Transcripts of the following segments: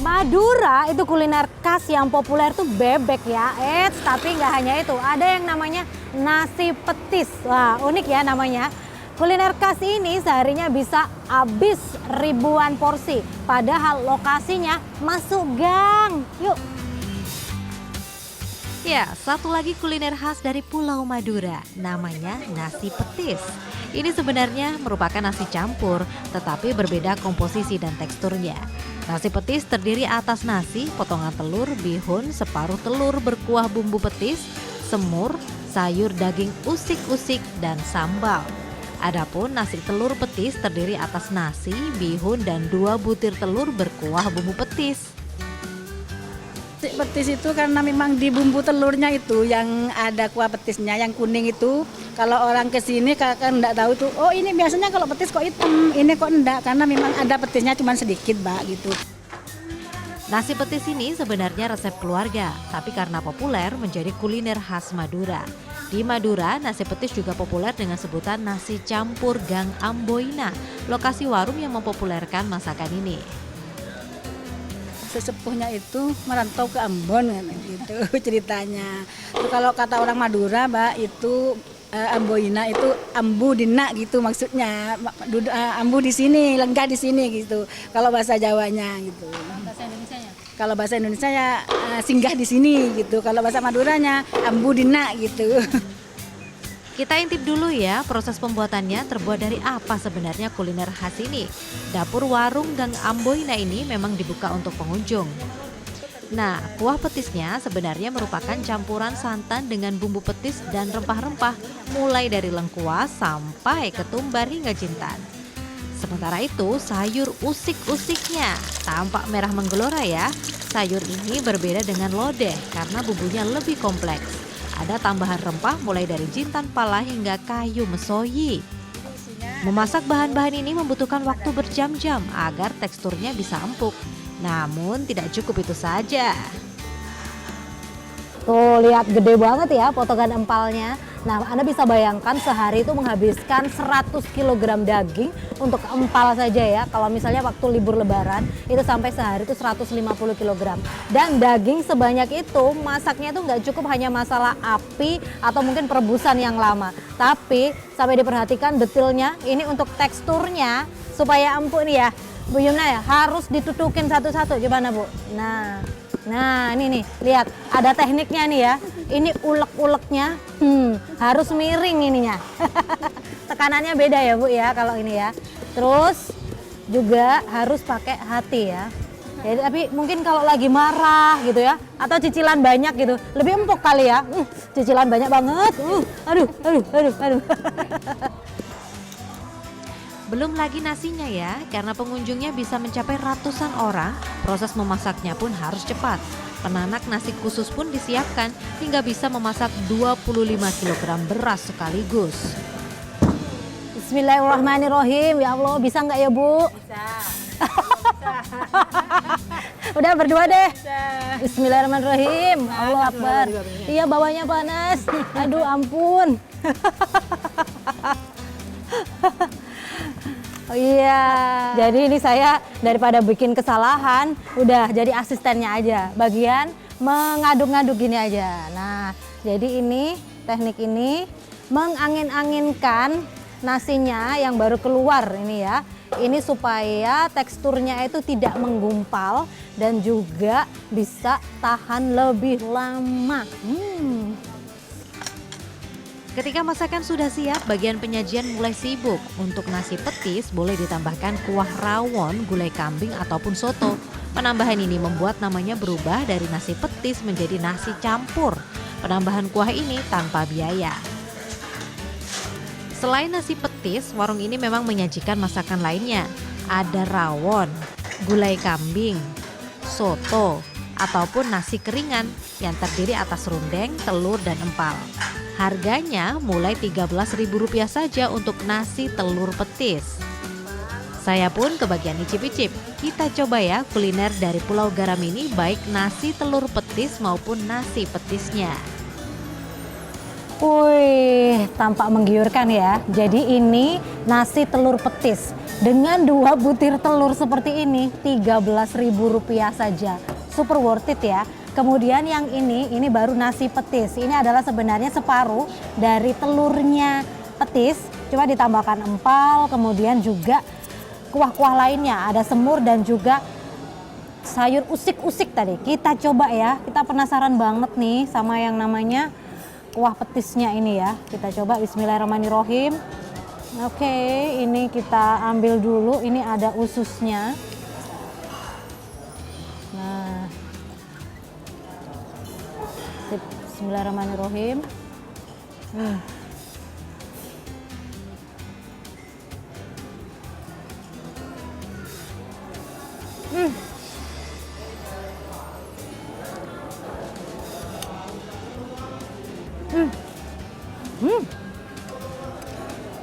Madura itu kuliner khas yang populer tuh bebek ya. Tapi nggak hanya itu, ada yang namanya nasi petis. Wah, unik ya namanya. Kuliner khas ini seharinya bisa habis ribuan porsi. Padahal lokasinya masuk gang. Yuk. Ya, satu lagi kuliner khas dari Pulau Madura, namanya nasi petis. Ini sebenarnya merupakan nasi campur, tetapi berbeda komposisi dan teksturnya. Nasi petis terdiri atas nasi, potongan telur, bihun, separuh telur berkuah bumbu petis, semur, sayur daging usik-usik, dan sambal. Adapun nasi telur petis terdiri atas nasi, bihun, dan 2 butir telur berkuah bumbu petis. Nasi petis itu karena memang di bumbu telurnya itu yang ada kuah petisnya yang kuning itu. Kalau orang kesini kan enggak tahu tuh, oh ini biasanya kalau petis kok hitam, ini kok enggak karena memang ada petisnya cuma sedikit, Mbak, gitu. Nasi petis ini sebenarnya resep keluarga, tapi karena populer menjadi kuliner khas Madura. Di Madura, nasi petis juga populer dengan sebutan nasi campur Gang Amboina, lokasi warung yang mempopulerkan masakan ini. Sesepuhnya itu merantau ke Ambon kan, gitu ceritanya. Itu kalau kata orang Madura, Mbak, itu Amboina itu ambu dina gitu maksudnya. Ambu di sini, lenggah di sini gitu. Kalau bahasa Jawanya gitu. Bahasa Indonesianya? Kalau bahasa Indonesia ya singgah di sini gitu. Kalau bahasa Maduranya ambu dina gitu. Kita intip dulu ya, proses pembuatannya terbuat dari apa sebenarnya kuliner khas ini. Dapur warung Gang Amboina ini memang dibuka untuk pengunjung. Nah, kuah petisnya sebenarnya merupakan campuran santan dengan bumbu petis dan rempah-rempah, mulai dari lengkuas sampai ketumbar hingga jintan. Sementara itu, sayur usik-usiknya tampak merah menggelora ya. Sayur ini berbeda dengan lodeh karena bumbunya lebih kompleks. Ada tambahan rempah mulai dari jintan pala hingga kayu mesoyi. Memasak bahan-bahan ini membutuhkan waktu berjam-jam agar teksturnya bisa empuk. Namun tidak cukup itu saja. Tuh lihat gede banget ya potongan empalnya. Nah, Anda bisa bayangkan sehari itu menghabiskan 100 kg daging untuk empal saja ya. Kalau misalnya waktu libur lebaran itu sampai sehari itu 150 kg. Dan daging sebanyak itu masaknya itu nggak cukup hanya masalah api atau mungkin perebusan yang lama. Tapi sampai diperhatikan detailnya ini untuk teksturnya supaya empuk nih ya. Bu Yumna ya harus ditutukin satu-satu. Gimana Bu? Nah ini nih, lihat ada tekniknya nih ya. Ini ulek-uleknya harus miring ininya. Tekanannya beda ya Bu ya kalau ini ya. Terus juga harus pakai hati ya. Jadi tapi mungkin kalau lagi marah gitu ya, atau cicilan banyak gitu, lebih empuk kali ya. Cicilan banyak banget. Aduh. Belum lagi nasinya ya, karena pengunjungnya bisa mencapai ratusan orang, proses memasaknya pun harus cepat. Penanak nasi khusus pun disiapkan hingga bisa memasak 25 kg beras sekaligus. Bismillahirrahmanirrahim. Ya Allah, bisa nggak ya Bu? Bisa. Udah berdua deh. Bisa. Bismillahirrahmanirrahim. Allah Akbar. Iya bawahnya panas. Aduh ampun. Oh iya, jadi ini saya daripada bikin kesalahan, udah jadi asistennya aja. Bagian mengaduk-ngaduk gini aja. Nah, jadi ini teknik ini mengangin-anginkan nasinya yang baru keluar ini ya. Ini supaya teksturnya itu tidak menggumpal dan juga bisa tahan lebih lama. Ketika masakan sudah siap, bagian penyajian mulai sibuk. Untuk nasi petis boleh ditambahkan kuah rawon, gulai kambing ataupun soto. Penambahan ini membuat namanya berubah dari nasi petis menjadi nasi campur. Penambahan kuah ini tanpa biaya. Selain nasi petis, warung ini memang menyajikan masakan lainnya. Ada rawon, gulai kambing, soto, ataupun nasi keringan yang terdiri atas rundeng, telur, dan empal. Harganya mulai Rp13.000 saja untuk nasi telur petis. Saya pun kebagian icip-icip. Kita coba ya kuliner dari Pulau Garam ini, baik nasi telur petis maupun nasi petisnya. Wih, tampak menggiurkan ya. Jadi ini nasi telur petis dengan 2 butir telur seperti ini, Rp13.000 saja. Super worth it ya. Kemudian yang ini baru nasi petis. Ini adalah sebenarnya separuh dari telurnya petis. Cuma ditambahkan empal, kemudian juga kuah-kuah lainnya. Ada semur dan juga sayur usik-usik tadi. Kita coba ya. Kita penasaran banget nih sama yang namanya kuah petisnya ini ya. Kita coba, bismillahirrahmanirrahim. Oke, ini kita ambil dulu. Ini ada ususnya. Nah, sip. Bismillahirrahmanirrahim.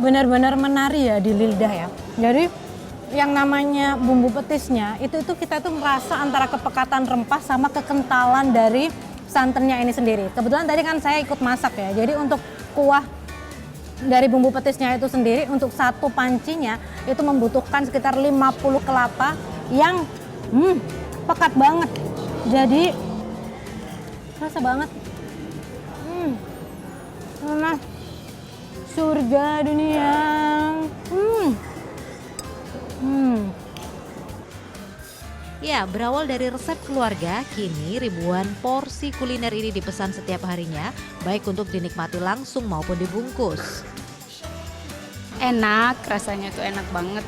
Benar-benar menari ya di lidah ya. Jadi yang namanya bumbu petisnya itu kita tuh merasa antara kepekatan rempah sama kekentalan dari santannya ini sendiri. Kebetulan tadi kan saya ikut masak ya. Jadi untuk kuah dari bumbu petisnya itu sendiri, untuk satu pancinya itu membutuhkan sekitar 50 kelapa yang pekat banget. Jadi rasa banget. Nah, surga dunia. Ya, berawal dari resep keluarga, kini ribuan porsi kuliner ini dipesan setiap harinya, baik untuk dinikmati langsung maupun dibungkus. Enak, rasanya tuh enak banget.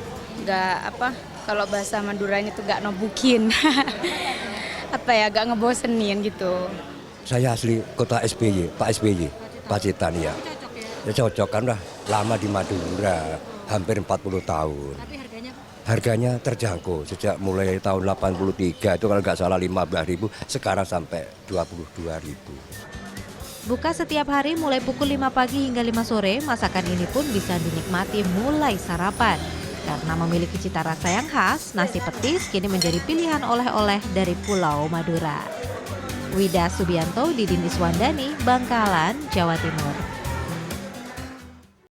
Kalau bahasa Maduranya tuh gak nobukin. Gak ngebosenin gitu. Saya asli kota SBY, Pak SBY, Pacitan ya. Ya cocok kan lah, lama di Madura, hampir 40 tahun. Tapi harganya? Harganya terjangkau, sejak mulai tahun 83 itu kalau nggak salah 15.000, sekarang sampai 22.000. Buka setiap hari mulai pukul 5 pagi hingga 5 sore, masakan ini pun bisa dinikmati mulai sarapan. Karena memiliki cita rasa yang khas, nasi petis kini menjadi pilihan oleh-oleh dari Pulau Madura. Wida Subianto, Didin Iswandani, Bangkalan, Jawa Timur.